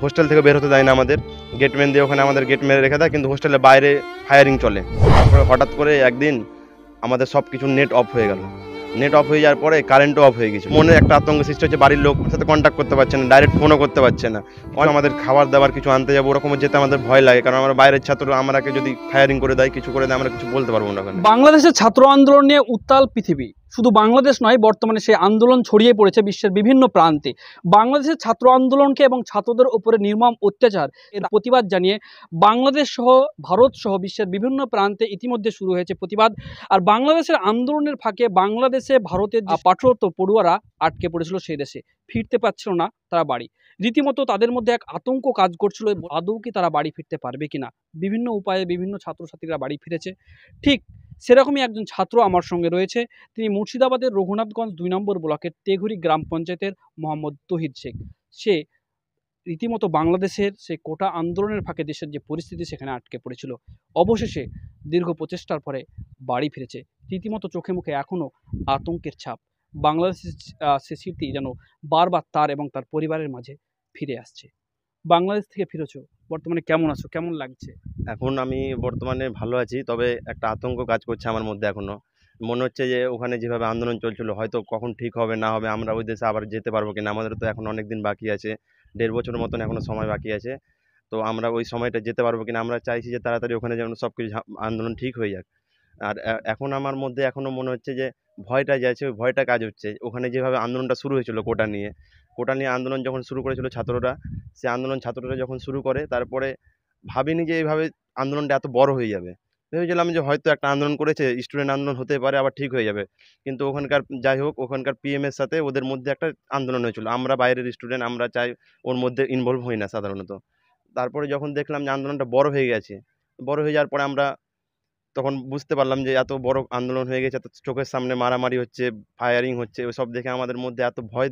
Hostel থেকে বের হতে দেয় না আমাদের, গেটম্যান দিয়ে ওখানে আমাদের গেট মেরে রেখে দেয়, কিন্তু হোস্টেলের বাইরে ফায়ারিং চলে। তারপরে হঠাৎ করে একদিন আমাদের সব কিছু নেট অফ হয়ে গেল। নেট অফ হয়ে যাওয়ার পরে কারেন্টও অফ হয়ে গেছে। মনে একটা আতঙ্ক সৃষ্টি হচ্ছে, বাড়ির লোক সাথে কন্ট্যাক্ট করতে পারছে না, ডাইরেক্ট ফোনও করতে পারছে না। আমাদের খাবার দাবার কিছু আনতে যাবো, ওরকমও যেতে আমাদের ভয় লাগে, কারণ আমরা বাইরের ছাত্র, আমাকে যদি ফায়ারিং করে দেয়, কিছু করে দেয়, আমরা কিছু বলতে পারবো না। বাংলাদেশের ছাত্র আন্দোলন নিয়ে উত্তাল পৃথিবী, শুধু বাংলাদেশ নয়, বর্তমানে সেই আন্দোলন ছড়িয়ে পড়েছে বিশ্বের বিভিন্ন প্রান্তে। বাংলাদেশের ছাত্র আন্দোলনকে এবং ছাত্রদের উপরে নির্মম অত্যাচার এর প্রতিবাদ জানিয়ে বাংলাদেশ সহ ভারত সহ বিশ্বের বিভিন্ন প্রান্তে ইতিমধ্যে শুরু হয়েছে প্রতিবাদ। আর বাংলাদেশের আন্দোলনের ফাঁকে বাংলাদেশে ভারতের যে পাঠরত পড়ুয়ারা আটকে পড়েছিল সেই দেশে, ফিরতে পারছিল না তারা বাড়ি। রীতিমতো তাদের মধ্যে এক আতঙ্ক কাজ করছিল, আদৌ কি তারা বাড়ি ফিরতে পারবে কিনা। বিভিন্ন উপায়ে বিভিন্ন ছাত্রছাত্রীরা বাড়ি ফিরেছে। ঠিক সেরকমই একজন ছাত্র আমার সঙ্গে রয়েছে। তিনি মুর্শিদাবাদের রঘুনাথগঞ্জ 2 নম্বর ব্লকের তেঘুরি গ্রাম পঞ্চায়েতের মোহাম্মদ তহিদ শেখ। সে রীতিমতো বাংলাদেশের সে কোটা আন্দোলনের ফাঁকে দেশের যে পরিস্থিতি সেখানে আটকে পড়েছিল, অবশেষে দীর্ঘ প্রচেষ্টার পরে বাড়ি ফিরেছে। রীতিমতো চোখে মুখে এখনও আতঙ্কের ছাপ। বাংলাদেশের সে স্মৃতি যেন বারবার তার এবং তার পরিবারের মাঝে ফিরে আসছে। বাংলাদেশ থেকে ফিরেছো, বর্তমানে কেমন আছো, কেমন লাগছে? এখন আমি বর্তমানে ভালো আছি, তবে একটা আতঙ্ক কাজ করছে আমার মধ্যে। এখনও মনে হচ্ছে যে ওখানে যেভাবে আন্দোলন চলছিল, হয়তো কখন ঠিক হবে না হবে, আমরা ওই দেশে আবার যেতে পারবো কিনা। আমাদের তো এখন অনেক দিন বাকি আছে, 1.5 বছরের মতন এখনও সময় বাকি আছে। তো আমরা ওই সময়টা যেতে পারবো কিনা। আমরা চাইছি যে তাড়াতাড়ি ওখানে যেন সব কিছু আন্দোলন ঠিক হয়ে যাক। আর এখন আমার মধ্যে এখনও মনে হচ্ছে যে ভয়টা যে আছে, ওই ভয়টা কাজ হচ্ছে। ওখানে যেভাবে আন্দোলনটা শুরু হয়েছিল কোটা নিয়ে আন্দোলন যখন শুরু করেছিল ছাত্ররা, সে আন্দোলন ছাত্ররা যখন শুরু করে, তারপরে ভাবিনি যে এইভাবে আন্দোলনটা এত বড় হয়ে যাবে। ভেবেছিলাম যে হয়তো একটা আন্দোলন করেছে, স্টুডেন্ট আন্দোলন হতে পারে, আবার ঠিক হয়ে যাবে। কিন্তু ওখানকার যাই হোক, ওখানকার পিএমের সাথে ওদের মধ্যে একটা আন্দোলন হয়েছিল। আমরা বাইরের স্টুডেন্ট, আমরা চাই ওর মধ্যে ইনভলভ হই না সাধারণত। তারপরে যখন দেখলাম যে আন্দোলনটা বড় হয়ে গেছে, বড় হয়ে যাওয়ার পরে আমরা তখন বুঝতে পারলাম যে এত বড় আন্দোলন হয়ে গেছে, এত চোখের সামনে মারামারি হচ্ছে, ফায়ারিং হচ্ছে, ওইসব দেখে আমাদের মধ্যে এত ভয়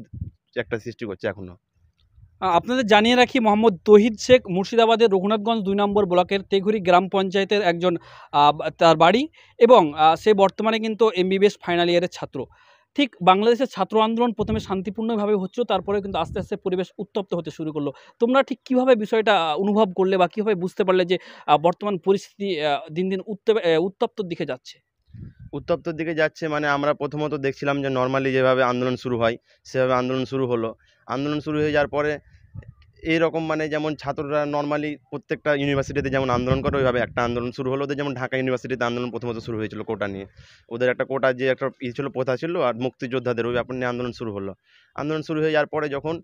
একটা সৃষ্টি করছে এখনও। আপনাদের জানিয়ে রাখি, মোহাম্মদ তহিদ শেখ মুর্শিদাবাদের রঘুনাথগঞ্জ 2 নম্বর ব্লকের তেঘুরি গ্রাম পঞ্চায়েতের একজন তার বাড়ি, এবং সে বর্তমানে কিন্তু এমবিবিএস ফাইনাল ইয়ারের ছাত্র। ঠিক বাংলাদেশের ছাত্র আন্দোলন প্রথমে শান্তিপূর্ণভাবে হচ্ছিল, তারপরে কিন্তু আস্তে আস্তে পরিবেশ উত্তপ্ত হতে শুরু করলো। তোমরা ঠিক কীভাবে বিষয়টা অনুভব করলে বা কীভাবে বুঝতে পারলে যে বর্তমান পরিস্থিতি দিন দিন উত্তপ্তর দিকে যাচ্ছে? উত্তপ্তর দিকে যাচ্ছে মানে আমরা প্রথমত দেখছিলাম যে নর্মালি যেভাবে আন্দোলন শুরু হয় সেভাবে আন্দোলন শুরু হলো। আন্দোলন শুরু হয়ে যাওয়ার পরে এইরকম মানে যেমন ছাত্ররা নর্মালি প্রত্যেকটা ইউনিভার্সিটিতে যেমন আন্দোলন করে, ওইভাবে একটা আন্দোলন শুরু হলো। ওদের যেমন ঢাকা ইউনিভার্সিটিতে আন্দোলন প্রথমত শুরু হয়েছিল কোটা নিয়ে। ওদের একটা কোটা যে একটা ছিল, প্রথা ছিল, আর মুক্তিযোদ্ধাদের ওই ব্যাপার নিয়ে আন্দোলন শুরু হলো। আন্দোলন শুরু হয়ে যাওয়ার পরে যখন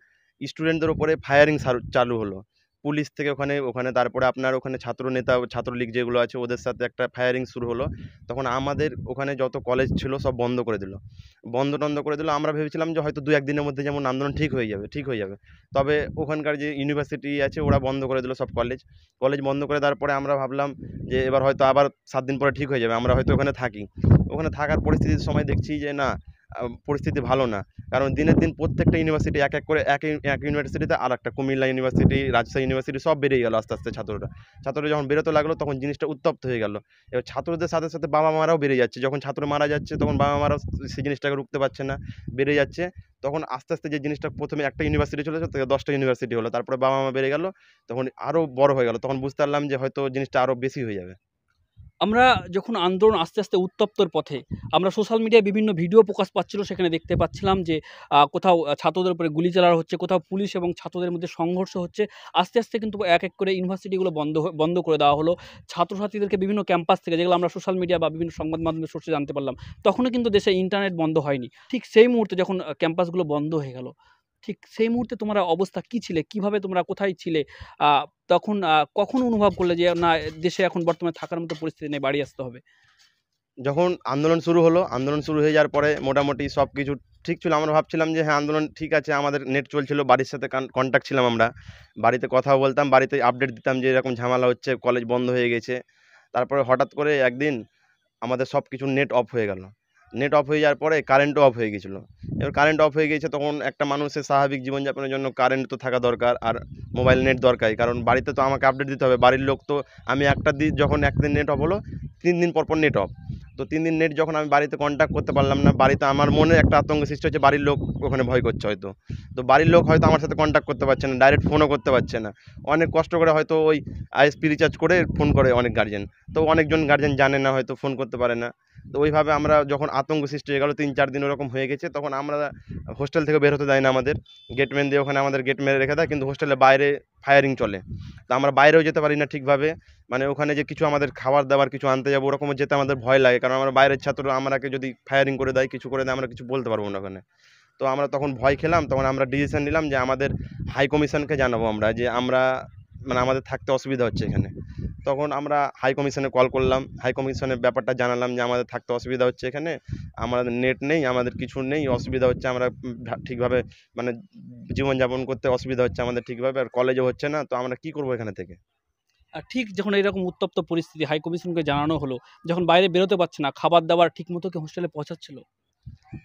স্টুডেন্টদের উপরে ফায়ারিং চালু হলো পুলিশ থেকে, ওখানে তারপরে আপনার ওখানে ছাত্রনেতা, ছাত্রলীগ যেগুলো আছে ওদের সাথে একটা ফায়ারিং শুরু হলো। তখন আমাদের ওখানে যত কলেজ ছিল সব বন্ধ করে দিল, বন্ধ করে দিল। আমরা ভেবেছিলাম যে হয়তো 2-1 দিনের মধ্যে যেমন আন্দোলন ঠিক হয়ে যাবে। তবে ওখানকার যে ইউনিভার্সিটি আছে ওরা বন্ধ করে দিল সব কলেজ বন্ধ করে দেওয়ার পরে আমরা ভাবলাম যে এবার হয়তো আবার 7 দিন পরে ঠিক হয়ে যাবে, আমরা হয়তো ওখানে থাকি। ওখানে থাকার পরিস্থিতির সময় দেখছি যে না, পরিস্থিতি ভালো না। কারণ দিনের দিন প্রত্যেকটা ইউনিভার্সিটি এক এক করে এক ইউনিভার্সিটিতে আর একটা, কুমিল্লা ইউনিভার্সিটি, রাজশাহী ইউনিভার্সিটি সব বেরিয়ে গেল আস্তে আস্তে। ছাত্ররা যখন বেরোতে লাগলো তখন জিনিসটা উত্তপ্ত হয়ে গেল। এবার ছাত্রদের সাথে সাথে বাবা মারাও বেরিয়ে যাচ্ছে। যখন ছাত্র মারা যাচ্ছে তখন বাবা মারাও সেই জিনিসটাকে রুখতে পারছে না, বেড়ে যাচ্ছে। তখন আস্তে আস্তে যে জিনিসটা প্রথমে একটা ইউনিভার্সিটি ছিল, 10টা ইউনিভার্সিটি হলো, তারপরে বাবা মা বেড়ে গেল, তখন আরও বড় হয়ে গেল। তখন বুঝতে পারলাম যে হয়তো জিনিসটা আরও বেশি হয়ে যাবে। আমরা যখন আন্দোলন আস্তে আস্তে উত্তপ্তর পথে, আমরা সোশ্যাল মিডিয়ায় বিভিন্ন ভিডিও প্রকাশ পাচ্ছিল, সেখানে দেখতে পাচ্ছিলাম যে কোথাও ছাত্রদের উপরে গুলি চালানো হচ্ছে, কোথাও পুলিশ এবং ছাত্রদের মধ্যে সংঘর্ষ হচ্ছে। আস্তে আস্তে কিন্তু এক এক করে ইউনিভার্সিটিগুলো বন্ধ করে দেওয়া হলো। ছাত্রছাত্রীদেরকে বিভিন্ন ক্যাম্পাস থেকে, যেগুলো আমরা সোশ্যাল মিডিয়া বা বিভিন্ন সংবাদ মাধ্যমের সোর্সে জানতে পারলাম, তখনও কিন্তু দেশে ইন্টারনেট বন্ধ হয়নি। ঠিক সেই মুহূর্তে যখন ক্যাম্পাসগুলো বন্ধ হয়ে গেল, ঠিক সেই মুহূর্তে তোমার অবস্থা কী ছিলে, কীভাবে তোমরা কোথায় ছিলে, তখন কখন অনুভব করলে যে না, দেশে এখন বর্তমানে থাকার মতো পরিস্থিতি নেই, বাড়ি আসতে হবে? যখন আন্দোলন শুরু হলো, আন্দোলন শুরু হয়ে যাওয়ার পরে মোটামুটি সব কিছু ঠিক ছিল। আমরা ভাবছিলাম যে হ্যাঁ, আন্দোলন ঠিক আছে, আমাদের নেট চলছিল, বাড়ির সাথে কন্ট্যাক্ট ছিলাম, আমরা বাড়িতে কথাও বলতাম, বাড়িতে আপডেট দিতাম যে এরকম ঝামেলা হচ্ছে, কলেজ বন্ধ হয়ে গেছে। তারপরে হঠাৎ করে একদিন আমাদের সব কিছু নেট অফ হয়ে গেল। নেট অফ হয়ে যাওয়ার পরে কারেন্টও অফ হয়ে গেছিলো। এবার কারেন্ট অফ হয়ে গেছে, তখন একটা মানুষের স্বাভাবিক জীবনযাপনের জন্য কারেন্ট তো থাকা দরকার, আর মোবাইল নেট দরকারই, কারণ বাড়িতে তো আমাকে আপডেট দিতে হবে। বাড়ির লোক তো, আমি একটা দিন যখন একদিন নেট অফ হলো, 3 দিন পর নেট অফ। তো তো 3 দিন নেট যখন আমি বাড়িতে কন্ট্যাক্ট করতে পারলাম না, বাড়িতে আমার মনে একটা আতঙ্ক সৃষ্টি হচ্ছে, বাড়ির লোক ওখানে ভয় করছে হয়তো। তো বাড়ির লোক হয়তো আমার সাথে কন্ট্যাক্ট করতে পারছে না, ডাইরেক্ট ফোনও করতে পারছে না। অনেক কষ্ট করে হয়তো ওই আইএসপি রিচার্জ করে ফোন করে অনেক গার্জেন। তো অনেকজন গার্জেন জানে না, হয়তো ফোন করতে পারে না। তো ওইভাবে আমরা যখন আতঙ্ক সৃষ্টি হয়ে গেল, 3-4 দিন ওরকম হয়ে গেছে, তখন আমরা হোস্টেল থেকে বের হতে দেয় না আমাদের। গেটম্যান দিয়ে ওখানে আমাদের গেট মেরে রেখে দেয়, কিন্তু হোস্টেলের বাইরে ফায়ারিং চলে। তো আমরা বাইরেও যেতে পারি না ঠিকভাবে, মানে ওখানে যে কিছু আমাদের খাবার দাবার কিছু আনতে যাবো ওরকমও যেতে আমাদের ভয় লাগে, কারণ আমরা বাইরের ছাত্র, আমরাকে যদি ফায়ারিং করে দেয়, কিছু করে দেয়, আমরা কিছু বলতে পারবো না ওখানে। তো আমরা তখন ভয় খেলাম, তখন আমরা ডিসিশন নিলাম যে আমাদের হাই কমিশনকে জানাবো আমরা, যে আমরা মানে আমাদের থাকতে অসুবিধা হচ্ছে এখানে। তখন আমরা হাই কমিশনে কল করলাম, হাই কমিশনের ব্যাপারটা জানালাম যে আমাদের থাকতে অসুবিধা হচ্ছে এখানে, আমাদের নেট নেই, আমাদের কিছু নেই, অসুবিধা হচ্ছে, আমরা ঠিকভাবে মানে জীবনযাপন করতে অসুবিধা হচ্ছে আমাদের ঠিকভাবে, আর কলেজও হচ্ছে না, তো আমরা কী করবো এখানে থেকে। আর ঠিক যখন এরকম উত্তপ্ত পরিস্থিতি হাই কমিশনকে জানানো হলো, যখন বাইরে বেরোতে পারছে না, খাবার দাবার ঠিক মতো কি হোস্টেলে পৌঁছাচ্ছিল?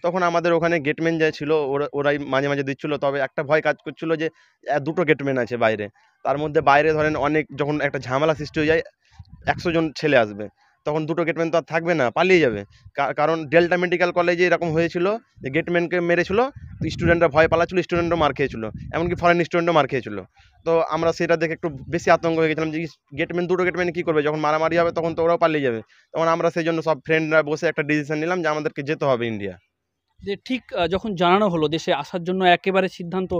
তখন আমাদের ওখানে গেটম্যান যা ছিল ওরাই মাঝে মাঝে দিচ্ছিল, তবে একটা ভয় কাজ করছিল যে দুটো গেটম্যান আছে বাইরে, তার মধ্যে বাইরে ধরেন অনেক যখন একটা ঝামেলা সৃষ্টি হয়ে যায়, 100 জন ছেলে আসবে, তখন দুটো গেটম্যান তো আর থাকবে না, পালিয়ে যাবে। কারণ ডেল্টা মেডিকেল কলেজে এরকম হয়েছিল যে গেটম্যানকে মেরেছিল, তো স্টুডেন্টরা ভয় পালাচ্ছিল, স্টুডেন্টও মার খেয়েছিল, এমনকি ফরেন স্টুডেন্টও মার খেয়েছিল। তো আমরা সেটা দেখে একটু বেশি আতঙ্ক হয়ে গেছিলাম যে দুটো গেটম্যান কী করবে, যখন মারামারি হবে তখন তো ওরাও পালিয়ে যাবে। তখন আমরা সেই জন্য সব ফ্রেন্ডরা বসে একটা ডিসিশন নিলাম যে আমাদেরকে যেতে হবে ইন্ডিয়া। যে ঠিক যখন জানানো হলো দেশে আসার জন্য একেবারে সিদ্ধান্ত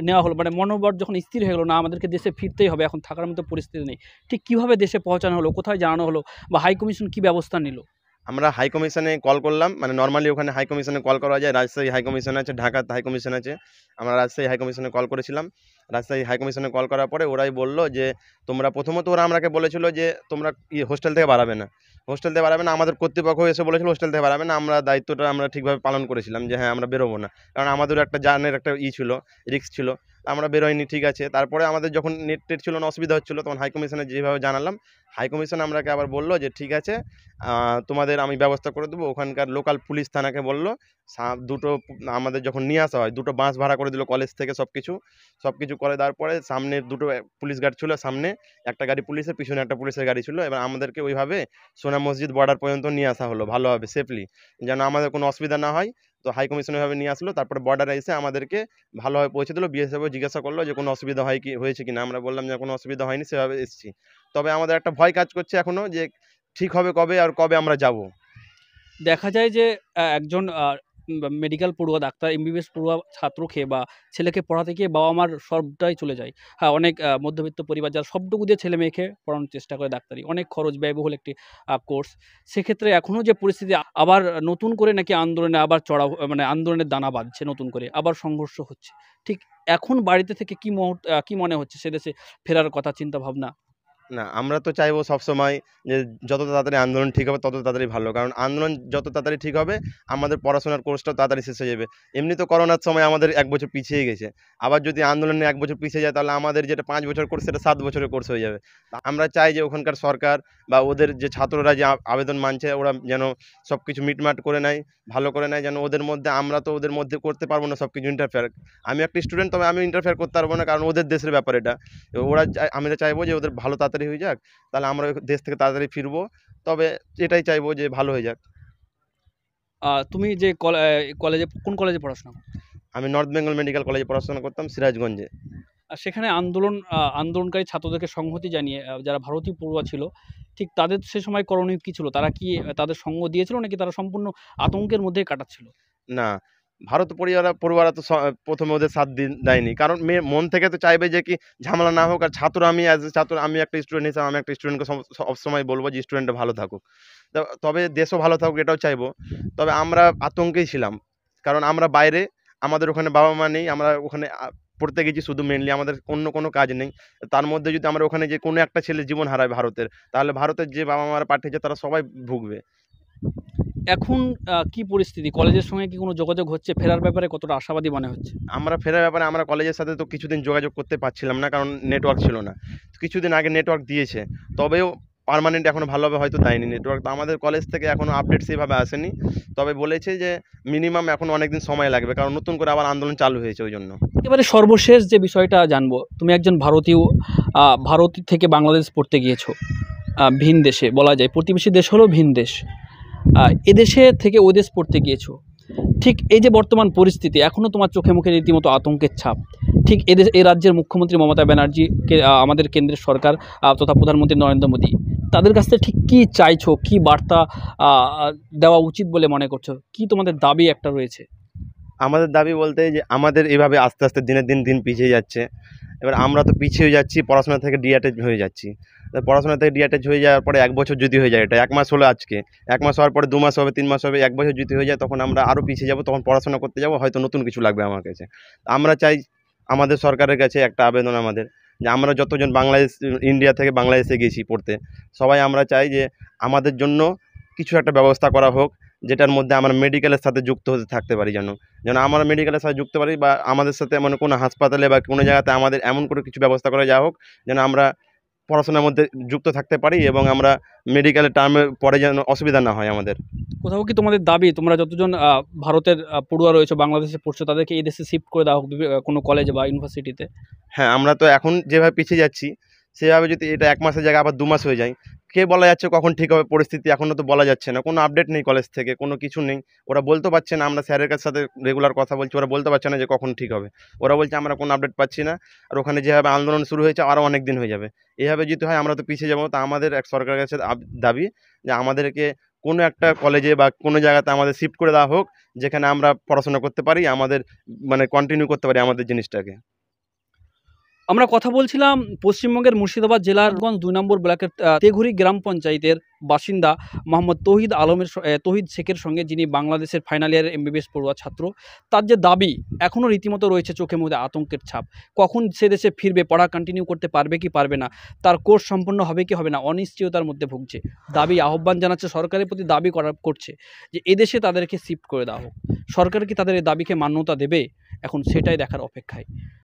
নেওয়া হলো, মানে মনোবল যখন স্থির হয়ে গেলো, না আমাদেরকে দেশে ফিরতেই হবে, এখন থাকার মতো পরিস্থিতি নেই, ঠিক কীভাবে দেশে পৌঁছানো হলো, কোথায় জানানো হলো, বা হাই কমিশন কী ব্যবস্থা নিল? আমরা হাই কমিশনে কল করলাম, মানে নর্মালি ওখানে হাই কমিশনে কল করা যায়, রাজশাহী হাই কমিশন আছে, ঢাকাতে হাই কমিশন আছে। আমরা রাজশাহী হাই কমিশনে কল করেছিলাম। রাজশাহী হাই কমিশনে কল করার পরে ওরাই বললো যে তোমরা প্রথমত ওরা আমাকে বলেছিল যে তোমরা হোস্টেল থেকে বাড়াবে না, হোস্টেল থেকে বাড়াবে না, আমাদের কর্তৃপক্ষ এসে বলেছিল হোস্টেল থেকে বাড়াবে না। আমরা দায়িত্বটা আমরা ঠিকভাবে পালন করেছিলাম যে হ্যাঁ আমরা বেরোবো না, কারণ আমাদেরও একটা জানের একটা ছিল, রিস্ক ছিল। আমরা বেরোয়নি, ঠিক আছে। তারপরে আমাদের যখন নেট টেট ছিল না, অসুবিধা হচ্ছিলো, তখন হাই কমিশনে যেভাবে জানালাম, হাই কমিশন আমরাকে আবার বললো যে ঠিক আছে, তোমাদের আমি ব্যবস্থা করে দেবো। ওখানকার লোকাল পুলিশ থানাকে বললো, দুটো আমাদের যখন নিয়ে আসা হয়, দুটো বাস ভাড়া করে দিল কলেজ থেকে, সব কিছু করে দেওয়ার পরে সামনে দুটো পুলিশ গাড়ি ছিল, সামনে একটা গাড়ি পুলিশের, পিছনে একটা পুলিশের গাড়ি ছিল। এবার আমাদেরকে ওইভাবে সোনা মসজিদ বর্ডার পর্যন্ত নিয়ে আসা হলো ভালোভাবে, সেফলি, যেন আমাদের কোনো অসুবিধা না হয়। তো হাই কমিশন ওইভাবে নিয়ে আসলো, তারপরে বর্ডারে এসে আমাদেরকে ভালোভাবে পৌঁছে দিল। বিএসএফও জিজ্ঞাসা করলো যে কোনো অসুবিধা হয়েছে কিনা, আমরা বললাম যে কোনো অসুবিধা হয়নি, সেভাবে এসেছি। তবে আমাদের একটা ভয় কাজ করছে এখনও যে ঠিক হবে কবে, আর কবে আমরা যাব। দেখা যায় যে একজন মেডিকেল পড়ুয়া, ডাক্তার, এমবিবিএস পড়ুয়া ছাত্রকে বা ছেলেকে পড়াতে গিয়ে বাবা মার সবটাই চলে যায়। হ্যাঁ, অনেক মধ্যবিত্ত পরিবার যারা সবটুকু দিয়ে ছেলে মেয়েকে পড়ানোর চেষ্টা করে, ডাক্তারি অনেক খরচ ব্যয়বহুল একটি কোর্স। সেক্ষেত্রে এখনও যে পরিস্থিতি, আবার নতুন করে নাকি আন্দোলনে আবার চড়া, মানে আন্দোলনের দানা বাঁধছে, নতুন করে আবার সংঘর্ষ হচ্ছে। ঠিক এখন বাড়িতে থেকে কি মনে হচ্ছে, সে দেশে ফেরার কথা চিন্তা ভাবনা? না, আমরা তো চাইবো সবসময় যে যত তাড়াতাড়ি আন্দোলন ঠিক হবে তত তাড়াতাড়ি ভালো, কারণ আন্দোলন যত তাড়াতাড়ি ঠিক হবে আমাদের পড়াশোনার কোর্সটাও তাড়াতাড়ি শেষ হয়ে যাবে। এমনি তো করোনার সময় আমাদের 1 বছর পিছিয়ে গেছে, আবার যদি আন্দোলনে 1 বছর পিছিয়ে যায়, তাহলে আমাদের যেটা 5 বছর কোর্স সেটা 7 বছরের কোর্স হয়ে যাবে। আমরা চাই যে ওখানকার সরকার বা ওদের যে ছাত্ররা যে আবেদন মানছে, ওরা যেন সব কিছু মিটমাট করে নেয়, ভালো করে নেয়, যেন ওদের মধ্যে, আমরা তো ওদের মধ্যে করতে পারবো না সব কিছু ইন্টারফেয়ার। আমি একটা স্টুডেন্ট, তবে আমি ইন্টারফেয়ার করতে পারবো না, কারণ ওদের দেশের ব্যাপার এটা। আমরা চাইবো যে ওদের ভালো তাড়াতাড়ি হয়ে যাক, তাহলে আমরা ওই দেশ থেকে তাড়াতাড়ি ফিরবো। তবে এটাই চাইবো যে ভালো হয়ে যাক। তুমি যে কলেজে, কোন কলেজে পড়াশোনা করো? আমি নর্থ বেঙ্গল মেডিকেল কলেজে পড়াশোনা করতাম, সিরাজগঞ্জে। আর সেখানে আন্দোলনকারী ছাত্রদেরকে সংহতি জানিয়ে যারা ভারতীয় পড়ুয়া ছিল, ঠিক তাদের সে সময় করণীয় কী ছিল? তারা কি তাদের সঙ্গ দিয়েছিল, নাকি তারা সম্পূর্ণ আতঙ্কের মধ্যেই কাটাচ্ছিল? না, ভারত পড়ুয়ারা তো প্রথমে ওদের সাথ দেয়নি, কারণ মন থেকে তো চাইবে যে কি ঝামেলা না হোক। আর ছাত্র, আমি অ্যাজ এ ছাত্র, আমি একটা স্টুডেন্ট হিসাবে আমি একটা স্টুডেন্টকে সবসময় বলবো যে স্টুডেন্টটা ভালো থাকুক, তবে দেশও ভালো থাকুক, এটাও চাইবো। তবে আমরা আতঙ্কেই ছিলাম, কারণ আমরা বাইরে, আমাদের ওখানে বাবা মা নেই, আমরা ওখানে পড়তে গেছি শুধু, মেনলি আমাদের অন্য কোনো কাজ নেই। তার মধ্যে যদি আমরা ওখানে যে কোনো একটা ছেলে জীবন হারায় ভারতের, তাহলে ভারতের যে বাবা মারা পাঠিয়েছে তারা সবাই ভুগবে। এখন কি পরিস্থিতি? কলেজের সঙ্গে কি কোনো যোগাযোগ হচ্ছে? ফেরার ব্যাপারে কতটা আশাবাদী মনে হচ্ছে? আমরা ফেরার ব্যাপারে আমরা কলেজের সাথে তো কিছুদিন যোগাযোগ করতে পারছিলাম না, কারণ নেটওয়ার্ক ছিল না। কিছুদিন আগে নেটওয়ার্ক দিয়েছে, তবেও পার্মানেন্ট এখনও ভালোভাবে হয়তো দেয়নি নেটওয়ার্ক। তো আমাদের কলেজ থেকে এখনও আপডেট সেভাবে আসেনি, তবে বলেছে যে মিনিমাম এখন অনেক দিন সময় লাগবে, কারণ নতুন করে আবার আন্দোলন চালু হয়েছে ওই জন্য। এবারে সর্বশেষ যে বিষয়টা জানবো, তুমি একজন ভারতীয়, ভারত থেকে বাংলাদেশ পড়তে গিয়েছো ভিন দেশে, বলা যায় প্রতিবেশী দেশ হলো ভিন দেশ। এদেশে থেকে ওই দেশ পড়তে গিয়েছো, ঠিক এই যে বর্তমান পরিস্থিতি, এখনও তোমার চোখে মুখে রীতিমতো আতঙ্কের ছাপ। ঠিক এই রাজ্যের মুখ্যমন্ত্রী মমতা ব্যানার্জিকে, আমাদের কেন্দ্রের সরকার তথা প্রধানমন্ত্রী নরেন্দ্র মোদী, তাদের কাছ থেকে ঠিক কী চাইছো, কী বার্তা দেওয়া উচিত বলে মনে করছো, কি তোমাদের দাবি একটা রয়েছে? আমাদের দাবি বলতে যে আমাদের এভাবে আস্তে আস্তে দিনের দিন পিছিয়ে যাচ্ছে। এবার আমরা তো পিছিয়ে যাচ্ছি, পড়াশোনা থেকে ডিঅ্যাটাচ হয়ে যাচ্ছি। পড়াশোনা থেকে ডিঅ্যাটাচ হয়ে যাওয়ার পরে 1 বছর যদি হয়ে যায়, এটা 1 মাস হলো আজকে, 1 মাস হওয়ার পরে 2 মাস হবে, 3 মাস হবে, 1 বছর যদি হয়ে যায় তখন আমরা আরও পিছিয়ে যাব। তখন পড়াশোনা করতে যাব, হয়তো নতুন কিছু লাগবে আমার কাছে। আমরা চাই, আমাদের সরকারের কাছে একটা আবেদন আমাদের, যে আমরা যতজন ইন্ডিয়া থেকে বাংলাদেশে গেছি পড়তে, সবাই আমরা চাই যে আমাদের জন্য কিছু একটা ব্যবস্থা করা হোক, যেটার মধ্যে আমরা মেডিকেলের সাথে যুক্ত হতে থাকতে পারি, যেন আমরা মেডিকেলের সাথে যুক্ত পারি, বা আমাদের সাথে মানে কোনো হাসপাতালে বা কোনো জায়গাতে আমাদের এমন করে কিছু ব্যবস্থা করা যা হোক, যেন আমরা পড়াশোনার মধ্যে যুক্ত থাকতে পারি এবং আমরা মেডিকেলের টার্মে পরে যেন অসুবিধা না হয় আমাদের। কোথাও কি তোমাদের দাবি, তোমরা যতজন ভারতের পড়ুয়া রয়েছে, বাংলাদেশে পড়ছো, তাদেরকে এই দেশে শিফট করে দেওয়া হোক কোনো কলেজে বা ইউনিভার্সিটিতে? হ্যাঁ, আমরা তো এখন যেভাবে পিছিয়ে যাচ্ছি, সেভাবে যদি এটা 1 মাসের জায়গায় আবার 2 মাস হয়ে যায়, কে বলা যাচ্ছে কখন ঠিক হবে পরিস্থিতি, এখনও তো বলা যাচ্ছে না। কোনো আপডেট নেই কলেজ থেকে, কোনো কিছু নেই। ওরা বলতে পারছে না, আমরা স্যারের সাথে রেগুলার কথা বলছি, ওরা বলতে পারছে না যে কখন ঠিক হবে। ওরা বলছে আমরা কোনো আপডেট পাচ্ছি না। আর ওখানে যেভাবে আন্দোলন শুরু হয়েছে আরও অনেক দিন হয়ে যাবে। এভাবে যদি হয় আমরা তো পিছিয়ে যাবো। তা আমাদের সরকারের কাছে দাবি যে আমাদেরকে কোনো একটা কলেজে বা কোনো জায়গাতে আমাদের শিফট করে দেওয়া হোক, যেখানে আমরা পড়াশোনা করতে পারি, আমাদের মানে কন্টিনিউ করতে পারি আমাদের জিনিসটাকে। আমরা কথা বলছিলাম পশ্চিমবঙ্গের মুর্শিদাবাদ জেলার 2 নম্বর ব্লকের তেঘুরি গ্রাম পঞ্চায়েতের বাসিন্দা মোহাম্মদ তৌহিদ শেখের সঙ্গে, যিনি বাংলাদেশের ফাইনাল ইয়ারের এমবিবিএস পড়ুয়া ছাত্র। তার যে দাবি, এখনও রীতিমতো রয়েছে চোখে মুখে আতঙ্কের ছাপ। কখন সে দেশে ফিরবে, পড়া কন্টিনিউ করতে পারবে কি পারবে না, তার কোর্স সম্পন্ন হবে কি হবে না, অনিশ্চয়তার মধ্যে ভুগছে। দাবি আহ্বান জানাচ্ছে, সরকারের প্রতি দাবি করছে যে এদেশে তাদেরকে শিফট করে দেওয়া হোক। সরকার কি তাদের এই দাবিকে মান্যতা দেবে? এখন সেটাই দেখার অপেক্ষায়।